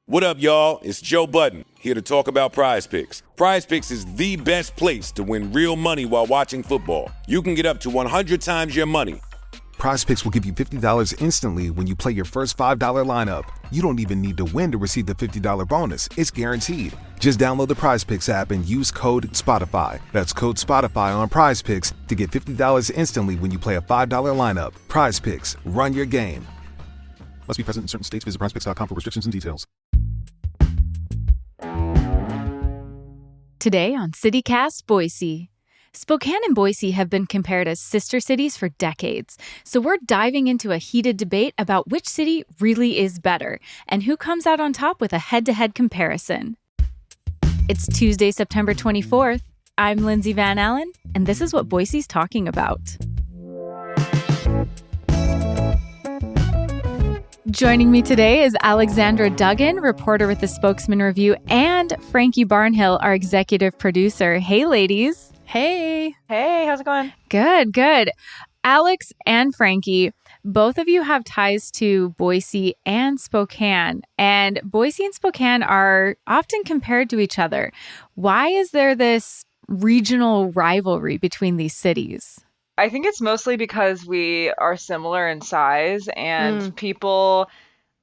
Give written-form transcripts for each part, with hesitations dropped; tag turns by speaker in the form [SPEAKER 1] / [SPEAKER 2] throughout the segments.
[SPEAKER 1] What up, y'all? It's Joe Budden, here to talk about Prize Picks. Prize Picks is the best place to win real money while watching football. You can get up to 100 times your money.
[SPEAKER 2] Prize Picks will give you $50 instantly when you play your first $5 lineup. You don't even need to win to receive the $50 bonus. It's guaranteed. Just download the Prize Picks app and use code SPOTIFY. That's code SPOTIFY on Prize Picks to get $50 instantly when you play a $5 lineup. Prize Picks. Run your game. Must be present in certain states. Visit prizepicks.com for restrictions and details.
[SPEAKER 3] Today on CityCast Boise. Spokane and Boise have been compared as sister cities for decades, so we're diving into a heated debate about which city really is better and who comes out on top with a head-to-head comparison. It's Tuesday, September 24th. I'm Lindsay Van Allen, and this is what Boise's talking about. Joining me today is Alexandra Duggan, reporter with the Spokesman Review, and Frankie Barnhill, our executive producer. Hey, ladies.
[SPEAKER 4] Hey. Hey, how's it going?
[SPEAKER 3] Good, good. Alex and Frankie, both of you have ties to Boise and Spokane, and Boise and Spokane are often compared to each other. Why is there this regional rivalry between these cities?
[SPEAKER 4] I think it's mostly because we are similar in size and people,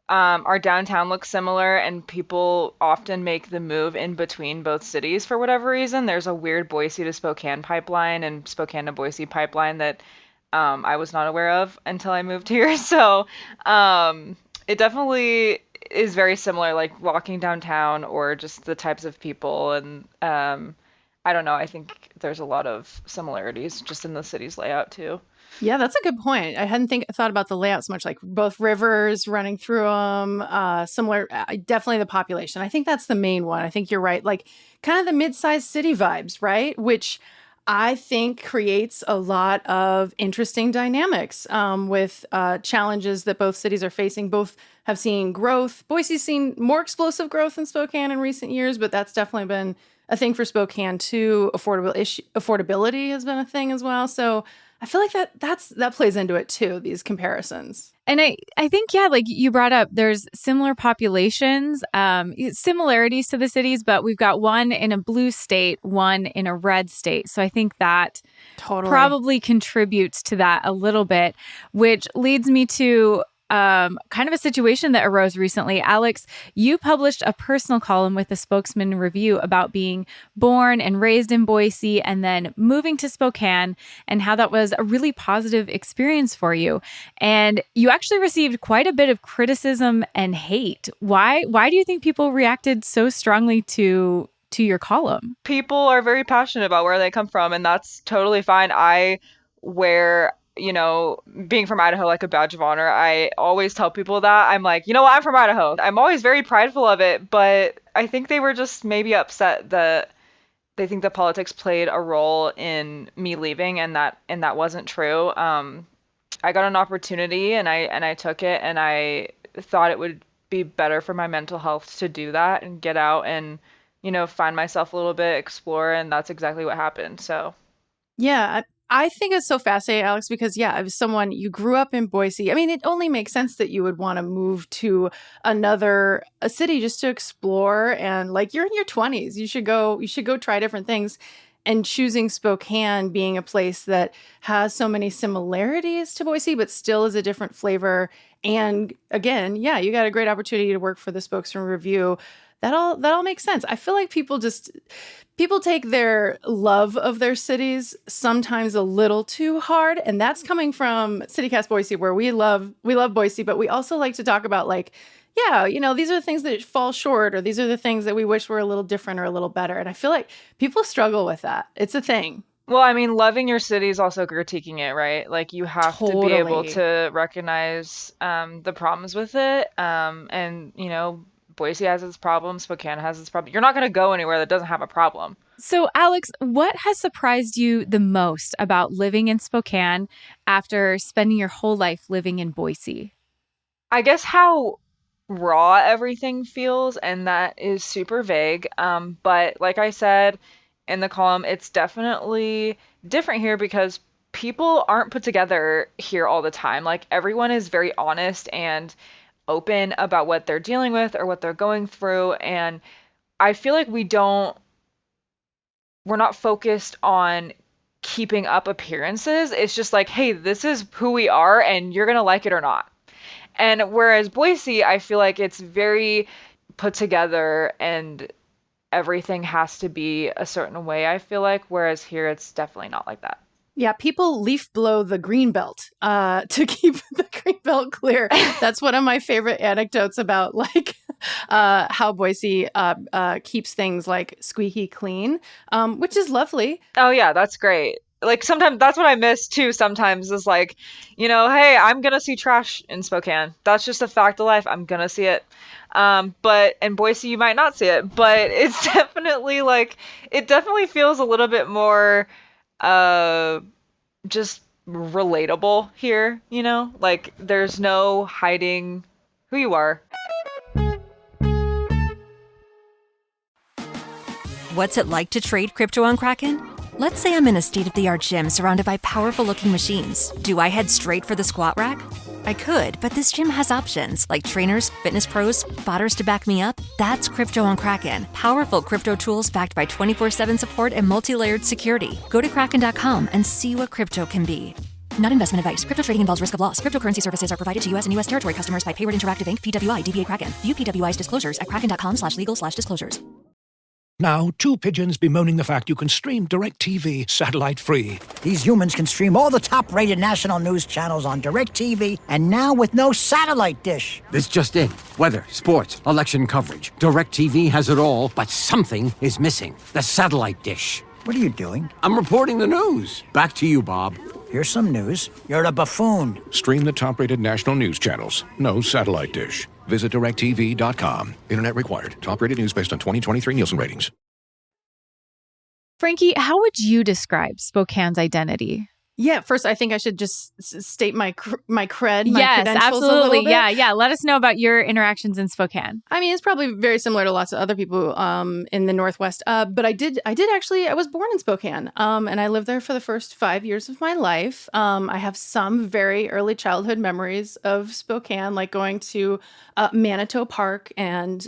[SPEAKER 4] our downtown looks similar and people often make the move in between both cities for whatever reason. There's a weird Boise to Spokane pipeline and Spokane to Boise pipeline that I was not aware of until I moved here. So it definitely is very similar, like walking downtown or just the types of people. And I don't know. I think there's a lot of similarities just in the city's layout too.
[SPEAKER 5] Yeah, that's a good point. I hadn't thought about the layout so much, like both rivers running through them, similar, definitely the population. I think that's the main one. I think you're right. Like kind of the mid-sized city vibes, right? Which I think creates a lot of interesting dynamics with challenges that both cities are facing. Both have seen growth. Boise's seen more explosive growth than Spokane in recent years, but that's definitely been a thing for Spokane too. Affordability has been a thing as well. So I feel like that plays into it too, these comparisons.
[SPEAKER 3] And I think, yeah, like you brought up, there's similar populations, similarities to the cities, but we've got one in a blue state, one in a red state. So I think that probably contributes to that a little bit, which leads me to kind of a situation that arose recently. Alex, you published a personal column with the Spokesman Review about being born and raised in Boise and then moving to Spokane and how that was a really positive experience for you. And you actually received quite a bit of criticism and hate. Why do you think people reacted so strongly to your column?
[SPEAKER 4] People are very passionate about where they come from, and that's totally fine. I wear being from Idaho like a badge of honor. I always tell people that. I'm like, I'm from Idaho. I'm always very prideful of it, but I think they were just maybe upset that they think that politics played a role in me leaving, and that wasn't true. I got an opportunity and I took it, and I thought it would be better for my mental health to do that and get out and, find myself a little bit, explore, and that's exactly what happened. So
[SPEAKER 5] yeah, I think it's so fascinating, Alex, because, as someone, you grew up in Boise. I mean, it only makes sense that you would want to move to a city just to explore. And like, you're in your 20s, you should go try different things. And choosing Spokane being a place that has so many similarities to Boise, but still is a different flavor. And again, you got a great opportunity to work for the Spokesman Review. That all makes sense. I feel like people take their love of their cities sometimes a little too hard, and that's coming from CityCast Boise, where we love Boise, but we also like to talk about like, these are the things that fall short, or these are the things that we wish were a little different or a little better. And I feel like people struggle with that. It's a thing.
[SPEAKER 4] Well, I mean, loving your city is also critiquing it, right? Like you have to be able to recognize the problems with it, and Boise has its problems, Spokane has its problems. You're not going to go anywhere that doesn't have a problem.
[SPEAKER 3] So, Alex, what has surprised you the most about living in Spokane after spending your whole life living in Boise?
[SPEAKER 4] I guess how raw everything feels, and that is super vague. But like I said in the column, it's definitely different here because people aren't put together here all the time. Like everyone is very honest, and open about what they're dealing with or what they're going through. And I feel like we're not focused on keeping up appearances. It's just like, hey, this is who we are and you're going to like it or not. And whereas Boise, I feel like it's very put together and everything has to be a certain way, I feel like. Whereas here, it's definitely not like that.
[SPEAKER 5] Yeah, people leaf blow the green belt to keep the green belt clear. That's one of my favorite anecdotes about like how Boise keeps things like squeaky clean, which is lovely.
[SPEAKER 4] Oh yeah, that's great. Like sometimes that's what I miss too. Sometimes is like, hey, I'm gonna see trash in Spokane. That's just a fact of life. I'm gonna see it. But in Boise, you might not see it. But it's definitely like it definitely feels a little bit more just relatable here, like there's no hiding who you are.
[SPEAKER 6] What's it like to trade crypto on Kraken? Let's say I'm in a state-of-the-art gym surrounded by powerful-looking machines. Do I head straight for the squat rack? I could, but this gym has options like trainers, fitness pros, spotters to back me up. That's crypto on Kraken. Powerful crypto tools backed by 24/7 support and multi-layered security. Go to Kraken.com and see what crypto can be. Not investment advice. Crypto trading involves risk of loss. Cryptocurrency services are provided to U.S. and U.S. territory customers by Payward Interactive Inc., PWI, DBA Kraken. View PWI's disclosures at kraken.com/legal/disclosures.
[SPEAKER 7] Now, two pigeons bemoaning the fact you can stream DirecTV satellite-free.
[SPEAKER 8] These humans can stream all the top-rated national news channels on DirecTV, and now with no satellite dish.
[SPEAKER 9] This just in. Weather, sports, election coverage. DirecTV has it all, but something is missing. The satellite dish.
[SPEAKER 8] What are you doing?
[SPEAKER 9] I'm reporting the news. Back to you, Bob.
[SPEAKER 8] Here's some news. You're a buffoon.
[SPEAKER 7] Stream the top-rated national news channels. No satellite dish. Visit DirecTV.com. Internet required. Top-rated news based on 2023 Nielsen ratings.
[SPEAKER 3] Frankie, how would you describe Spokane's identity?
[SPEAKER 5] Yeah, first, I think I should just state my cred, my
[SPEAKER 3] yes,
[SPEAKER 5] credentials
[SPEAKER 3] absolutely.
[SPEAKER 5] a little bit.
[SPEAKER 3] Yeah. Let us know about your interactions in Spokane.
[SPEAKER 5] I mean, it's probably very similar to lots of other people in the Northwest. But I was born in Spokane, and I lived there for the first 5 years of my life. I have some very early childhood memories of Spokane, like going to Manitou Park and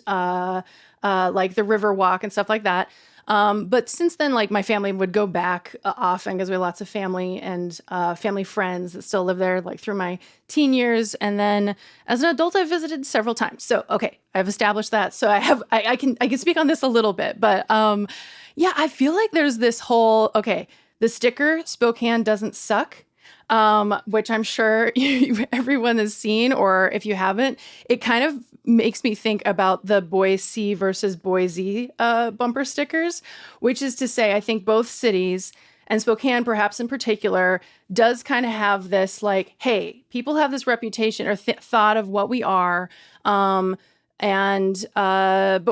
[SPEAKER 5] like the River Walk and stuff like that. But since then, like my family would go back often because we have lots of family and family friends that still live there, like through my teen years. And then as an adult, I've visited several times. So, okay, I've established that. So I can speak on this a little bit, but yeah, I feel like there's this whole, the sticker Spokane doesn't suck. Which I'm sure everyone has seen, or if you haven't, it kind of makes me think about the Boise versus Boise bumper stickers, which is to say, I think both cities, and Spokane perhaps in particular, does kind of have this like, hey, people have this reputation or thought of what we are, but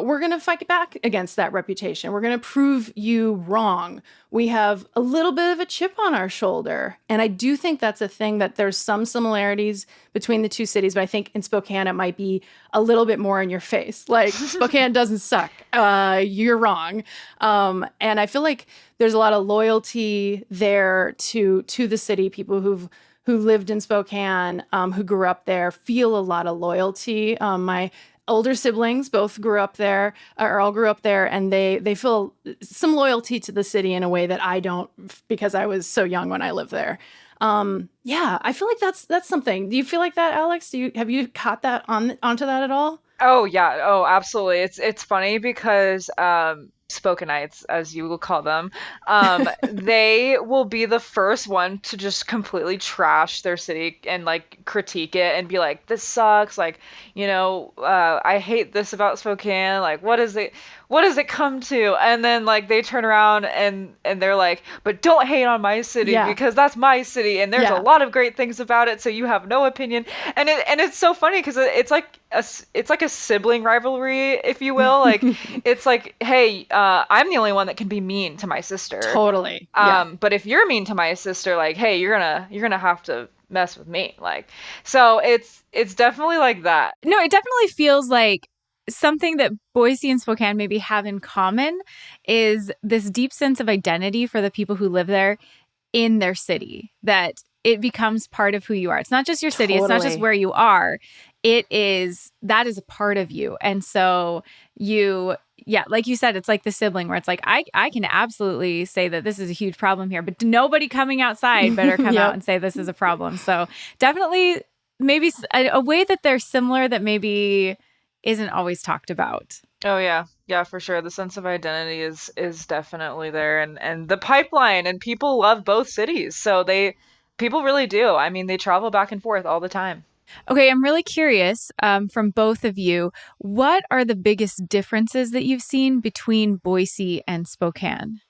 [SPEAKER 5] we're going to fight back against that reputation. We're going to prove you wrong. We have a little bit of a chip on our shoulder. And I do think that's a thing, that there's some similarities between the two cities, but I think in Spokane, it might be a little bit more in your face. Like, Spokane doesn't suck. You're wrong. And I feel like there's a lot of loyalty there to the city. People who lived in Spokane, who grew up there, feel a lot of loyalty. My older siblings both grew up there, or all grew up there, and they feel some loyalty to the city in a way that I don't, because I was so young when I lived there. Yeah, I feel like that's something. Do you feel like that, Alex? Have you caught that onto that at all?
[SPEAKER 4] Oh yeah. Oh, absolutely. It's funny because Spokanites, as you will call them, they will be the first one to just completely trash their city and like critique it and be like, this sucks. Like, I hate this about Spokane. Like, what does it come to? And then like they turn around and they're like, but don't hate on my city because that's my city and there's a lot of great things about it. So you have no opinion. And it's so funny because it's like a sibling rivalry, if you will. Like it's like, hey, I'm the only one that can be mean to my sister.
[SPEAKER 5] Totally.
[SPEAKER 4] But if you're mean to my sister, like, hey, you're gonna have to mess with me. Like, so it's definitely like that.
[SPEAKER 3] No, it definitely feels like something that Boise and Spokane maybe have in common is this deep sense of identity for the people who live there in their city. That it becomes part of who you are. It's not just your city. It's not just where you are. That is a part of you. And so like you said, it's like the sibling where it's like, I can absolutely say that this is a huge problem here, but nobody coming outside better come out and say this is a problem. So definitely maybe a way that they're similar that maybe isn't always talked about.
[SPEAKER 4] Oh yeah. Yeah, for sure. The sense of identity is definitely there, and the pipeline, and people love both cities. So people really do. I mean, they travel back and forth all the time.
[SPEAKER 3] Okay, I'm really curious from both of you, what are the biggest differences that you've seen between Boise and Spokane?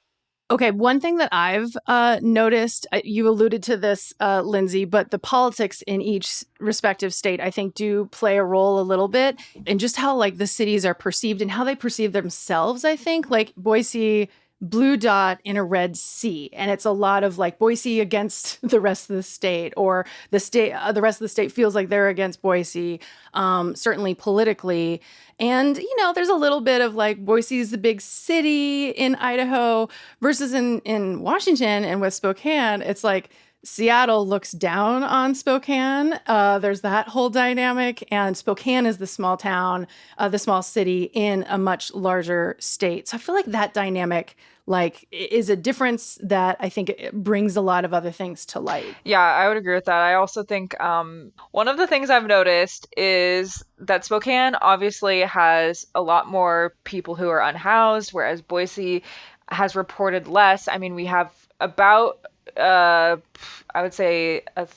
[SPEAKER 5] Okay, one thing that I've noticed, you alluded to this, Lindsay, but the politics in each respective state, I think, do play a role a little bit in just how like the cities are perceived and how they perceive themselves, I think. Like Boise, blue dot in a red sea, and it's a lot of like Boise against the rest of the state, or the rest of the state feels like they're against Boise, certainly politically. And there's a little bit of like Boise's the big city in Idaho versus in Washington, and with Spokane it's like Seattle looks down on Spokane. There's that whole dynamic, and Spokane is the small town, the small city in a much larger state. So I feel like that dynamic is a difference that I think it brings a lot of other things to light.
[SPEAKER 4] Yeah, I would agree with that. I also think one of the things I've noticed is that Spokane obviously has a lot more people who are unhoused, whereas Boise has reported less. I mean, we have about I would say a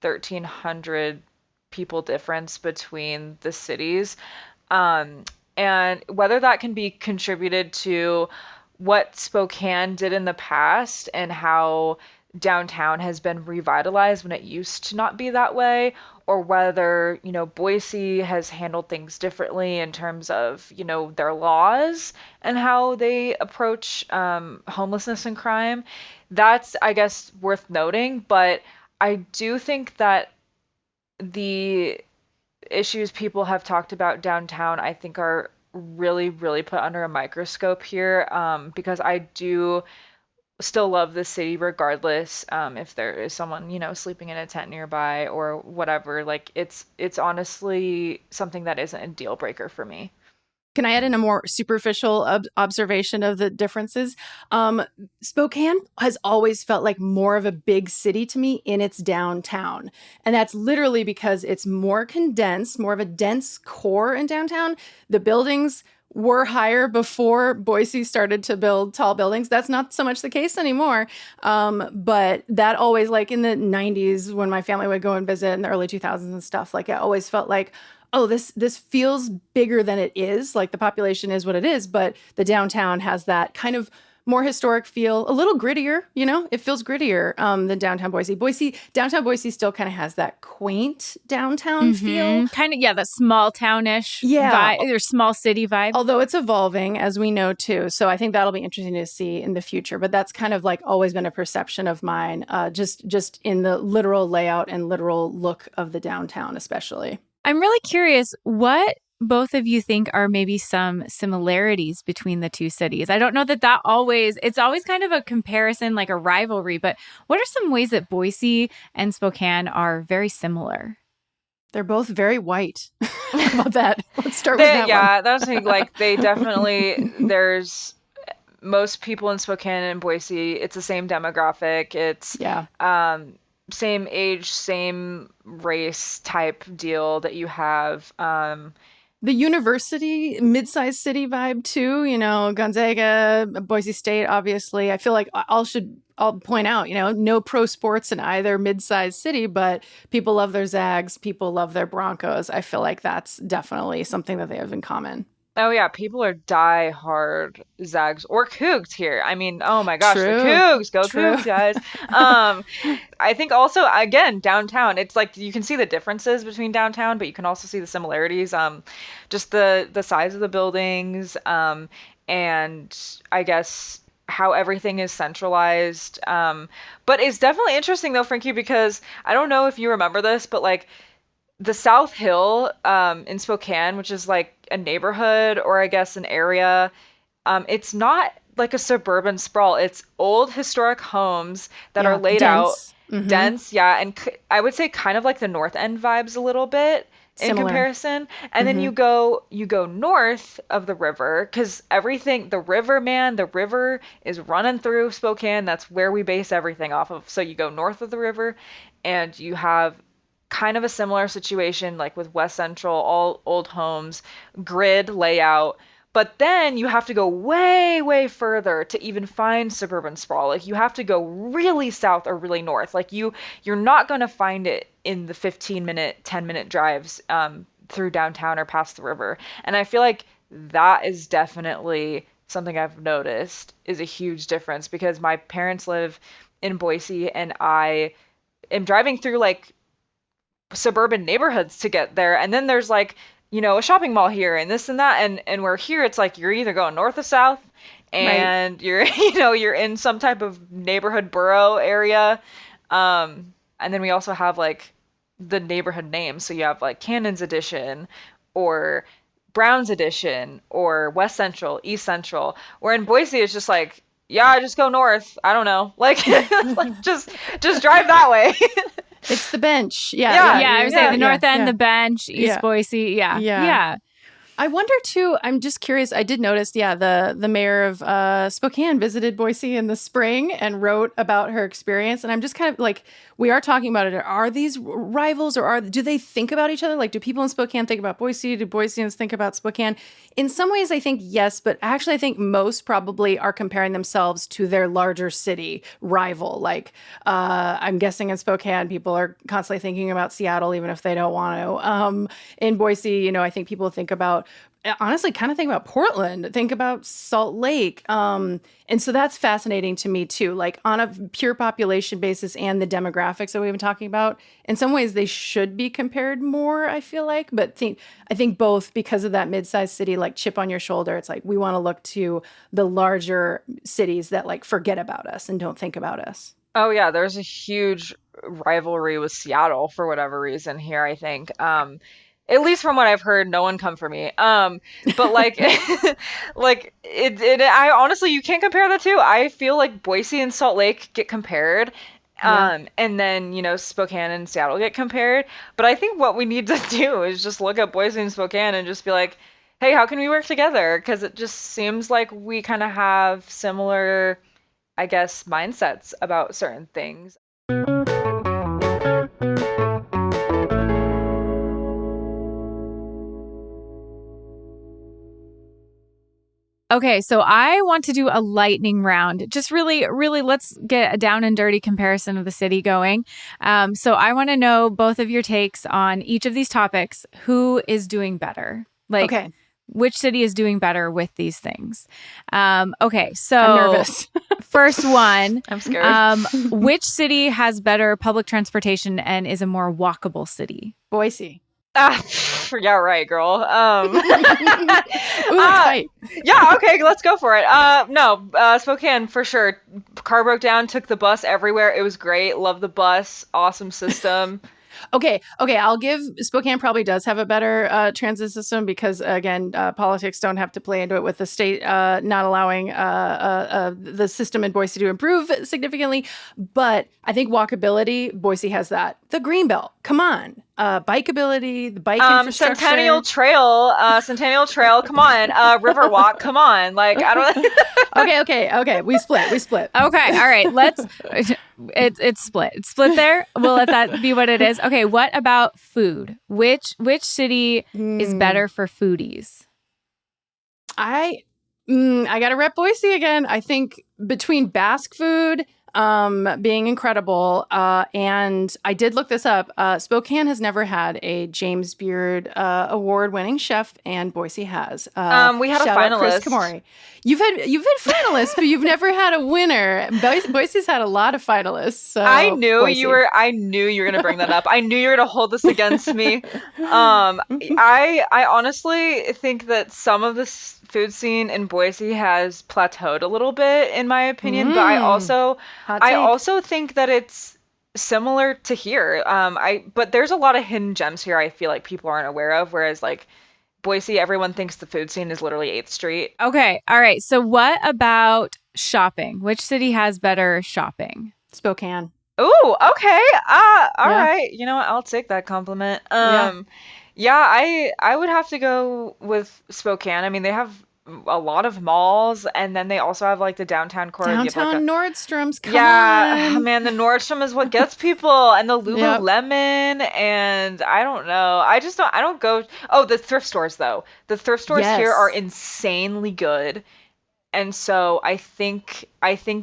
[SPEAKER 4] 1,300 people difference between the cities. And whether that can be contributed to what Spokane did in the past and how downtown has been revitalized when it used to not be that way, or whether, Boise has handled things differently in terms of, their laws and how they approach homelessness and crime. That's, I guess, worth noting. But I do think that the issues people have talked about downtown, I think, are really, really put under a microscope here, because I do still love the city regardless, if there is someone, sleeping in a tent nearby or whatever. Like, it's honestly something that isn't a deal breaker for me.
[SPEAKER 5] Can I add in a more superficial observation of the differences? Spokane has always felt like more of a big city to me in its downtown. And that's literally because it's more condensed, more of a dense core in downtown. The buildings were higher before Boise started to build tall buildings. That's not so much the case anymore. But that always, like in the 90s, when my family would go and visit in the early 2000s and stuff, like it always felt like, oh, this feels bigger than it is. Like the population is what it is, but the downtown has that kind of more historic feel, a little grittier, it feels grittier than downtown Boise. Downtown Boise still kind of has that quaint downtown feel.
[SPEAKER 3] Kind of, that small townish vibe, or small city vibe.
[SPEAKER 5] Although it's evolving, as we know too. So I think that'll be interesting to see in the future. But that's kind of like always been a perception of mine, just in the literal layout and literal look of the downtown, especially.
[SPEAKER 3] I'm really curious what both of you think are maybe some similarities between the two cities. I don't know that it's always kind of a comparison, like a rivalry, but what are some ways that Boise and Spokane are very similar?
[SPEAKER 5] They're both very white. How about that? Let's start with that one.
[SPEAKER 4] Yeah, that's like they definitely, there's most people in Spokane and Boise, it's the same demographic. It's same age, same race type deal that you have.
[SPEAKER 5] The university, mid-sized city vibe too, Gonzaga, Boise State, obviously. I feel like I'll point out, no pro sports in either mid-sized city, but people love their Zags, people love their Broncos. I feel like that's definitely something that they have in common.
[SPEAKER 4] Oh yeah, people are die-hard Zags or Cougs here. I mean, oh my gosh,
[SPEAKER 5] True.
[SPEAKER 4] The Cougs, go Cougs, guys. I think also, again, downtown, it's like you can see the differences between downtown, but you can also see the similarities. Just the size of the buildings, and I guess how everything is centralized. But it's definitely interesting though, Frankie, because I don't know if you remember this, but like the South Hill in Spokane, which is like a neighborhood or I guess an area, it's not like a suburban sprawl. It's old historic homes that are laid out dense, yeah, and I would say kind of like the North End vibes a little bit in
[SPEAKER 5] Similar.
[SPEAKER 4] comparison. And then you go north of the river because everything, the river, man, the river is running through Spokane. That's where we base everything off of. So you go north of the river, and you have kind of a similar situation like with West Central, all old homes, grid layout. But then you have to go way, way further to even find suburban sprawl. Like you have to go really south or really north. Like you're not going to find it in the 15-minute, 10-minute drives through downtown or past the river. And I feel like that is definitely something I've noticed is a huge difference because my parents live in Boise and I am driving through like suburban neighborhoods to get there. And then there's like, a shopping mall here and this and that. And where here it's like you're either going north or south and you're, you're in some type of neighborhood borough area. And then we also have like the neighborhood names. So you have like Cannon's Edition or Brown's Edition or West Central, East Central. Where in Boise it's just like, yeah, just go north. I don't know. Like, like just drive that way.
[SPEAKER 5] It's the bench.
[SPEAKER 3] Yeah, I would say the North End, the bench, East Boise. Yeah.
[SPEAKER 5] I wonder too, I'm just curious, I did notice, the mayor of Spokane visited Boise in the spring and wrote about her experience. And I'm just kind of like, we are talking about it. Are these rivals or do they think about each other? Like, do people in Spokane think about Boise? Do Boiseans think about Spokane? In some ways, I think yes, but actually I think most probably are comparing themselves to their larger city rival. Like, I'm guessing in Spokane, people are constantly thinking about Seattle, even if they don't want to. In Boise, I think people think about, honestly, kind of think about Portland, think about Salt Lake. And so that's fascinating to me too, like on a pure population basis and the demographics that we've been talking about. In some ways they should be compared more, I feel like, but I think both because of that mid-sized city, like chip on your shoulder. It's like, we want to look to the larger cities that like forget about us and don't think about us.
[SPEAKER 4] Oh yeah, there's a huge rivalry with Seattle for whatever reason here, I think. At least from what I've heard, no one come for me. But like, I honestly, you can't compare the two. I feel like Boise and Salt Lake get compared. And then, Spokane and Seattle get compared. But I think what we need to do is just look at Boise and Spokane and just be like, hey, how can we work together? Because it just seems like we kind of have similar, I guess, mindsets about certain things.
[SPEAKER 3] Okay, so I want to do a lightning round. Just really, really, let's get a down and dirty comparison of the city going. So I want to know both of your takes on each of these topics. Who is doing better? Like, okay. Which city is doing better with these things? Okay, so
[SPEAKER 5] I'm nervous.
[SPEAKER 3] First one.
[SPEAKER 4] I'm scared.
[SPEAKER 3] Which city has better public transportation and is a more walkable city?
[SPEAKER 5] Boise.
[SPEAKER 4] Yeah, right, girl.
[SPEAKER 5] Ooh, tight.
[SPEAKER 4] Yeah, okay, let's go for it. No, Spokane for sure. Car broke down, took the bus everywhere. It was great. Love the bus. Awesome system.
[SPEAKER 5] Okay. I'll give Spokane probably does have a better transit system because, again, politics don't have to play into it with the state not allowing the system in Boise to improve significantly. But I think walkability, Boise has that. The Greenbelt, come on. Bikeability, the bike infrastructure.
[SPEAKER 4] Centennial Trail, come on. Riverwalk, come on. Like, I don't.
[SPEAKER 5] Okay. We split. Okay,
[SPEAKER 3] all right. It's split. It's split there. We'll let that be what it is. Okay, what about food? Which city is better for foodies?
[SPEAKER 5] I gotta rep Boise again. I think between Basque food being incredible, and I did look this up. Spokane has never had a James Beard award-winning chef, and Boise has.
[SPEAKER 4] We had a finalist.
[SPEAKER 5] Chris Kamori. You've had finalists, but you've never had a winner. Boise's had a lot of finalists. So
[SPEAKER 4] I knew
[SPEAKER 5] Boise.
[SPEAKER 4] you were going to bring that up. I knew you were going to hold this against me. I honestly think that some of the food scene in Boise has plateaued a little bit, in my opinion. But I also think that it's similar to here. But there's a lot of hidden gems here. I feel like people aren't aware of. Whereas like Boise, everyone thinks the food scene is literally 8th Street.
[SPEAKER 3] Okay. All right. So what about shopping? Which city has better shopping?
[SPEAKER 5] Spokane.
[SPEAKER 4] Ooh, okay. All
[SPEAKER 5] Yeah.
[SPEAKER 4] right. You know what? I'll take that compliment.
[SPEAKER 5] Yeah.
[SPEAKER 4] Yeah, I would have to go with Spokane. I mean, they have a lot of malls, and then they also have like the downtown core. You have like
[SPEAKER 5] Downtown Nordstrom's, come
[SPEAKER 4] yeah,
[SPEAKER 5] on.
[SPEAKER 4] man, the Nordstrom is what gets people, and the
[SPEAKER 5] Yep.
[SPEAKER 4] Lululemon, and I don't know. I don't go. Oh, the thrift stores though. The thrift stores here are
[SPEAKER 5] Yes.
[SPEAKER 4] insanely good. And so I think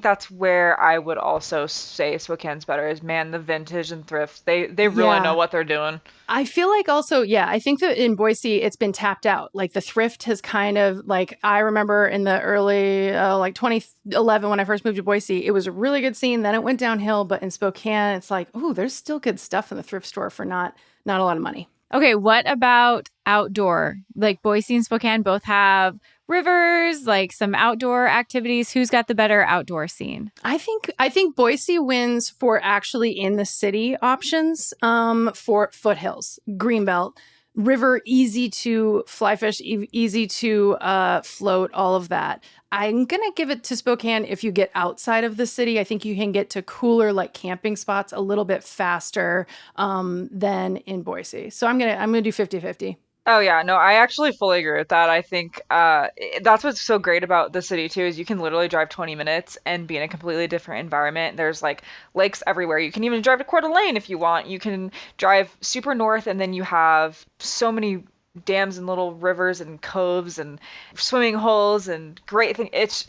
[SPEAKER 4] that's where I would also say Spokane's better is man, the vintage and thrift. They really know
[SPEAKER 5] Yeah.
[SPEAKER 4] what they're doing.
[SPEAKER 5] I feel like also, yeah, I think that in Boise, it's been tapped out. Like the thrift has kind of like, I remember in the early, like 2011, when I first moved to Boise, it was a really good scene. Then it went downhill. But in Spokane, it's like, ooh, there's still good stuff in the thrift store for not a lot of money.
[SPEAKER 3] Okay, what about outdoor? Like Boise and Spokane both have rivers, like some outdoor activities. Who's got the better outdoor scene?
[SPEAKER 5] I think Boise wins for actually in the city options, for foothills, greenbelt, river, easy to fly fish, easy to float, all of that. I'm gonna give it to Spokane if you get outside of the city. I think you can get to cooler like camping spots a little bit faster than in Boise. So I'm gonna do 50-50.
[SPEAKER 4] Oh yeah, no, I actually fully agree with that. I think that's what's so great about the city too is you can literally drive 20 minutes and be in a completely different environment. There's like lakes everywhere. You can even drive to Coeur d'Alene if you want. You can drive super north and then you have so many dams and little rivers and coves and swimming holes and great thing. It's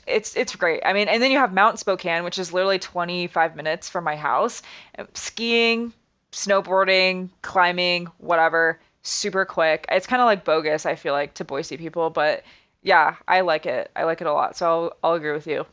[SPEAKER 4] great. I mean, and then you have Mount Spokane, which is literally 25 minutes from my house. Skiing, snowboarding, climbing, whatever, super quick. It's kind of like bogus, I feel like, to Boise people, but yeah, I like it. I like it a lot. So I'll agree with you.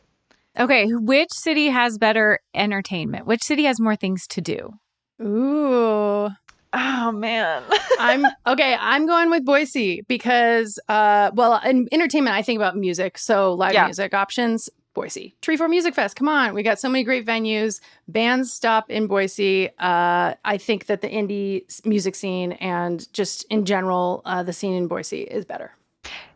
[SPEAKER 3] Okay, which city has better entertainment? Which city has more things to do?
[SPEAKER 5] Ooh.
[SPEAKER 4] Oh man.
[SPEAKER 5] I'm going with Boise because well, in entertainment I think about music, so live
[SPEAKER 4] Yeah.
[SPEAKER 5] music options. Boise. Tree4 Music Fest. Come on. We got so many great venues. Bands stop in Boise. I think that the indie music scene and just in general, the scene in Boise is better.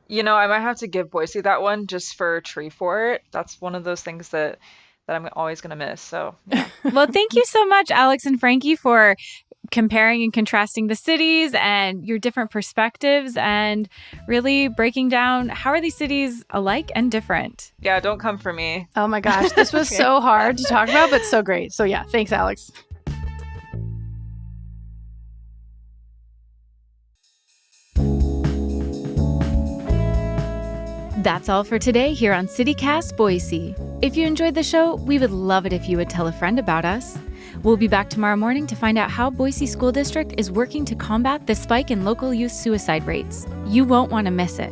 [SPEAKER 4] You know, I might have to give Boise that one just for Tree Fort. That's one of those things that I'm always gonna miss. So yeah.
[SPEAKER 3] Well, thank you so much, Alex and Frankie, for comparing and contrasting the cities and your different perspectives and really breaking down how are these cities alike and different.
[SPEAKER 4] Yeah, don't come for me.
[SPEAKER 5] Oh my gosh. This was so hard to talk about, but so great. So yeah, thanks, Alex.
[SPEAKER 3] That's all for today here on CityCast Boise. If you enjoyed the show, we would love it if you would tell a friend about us. We'll be back tomorrow morning to find out how Boise School District is working to combat the spike in local youth suicide rates. You won't want to miss it.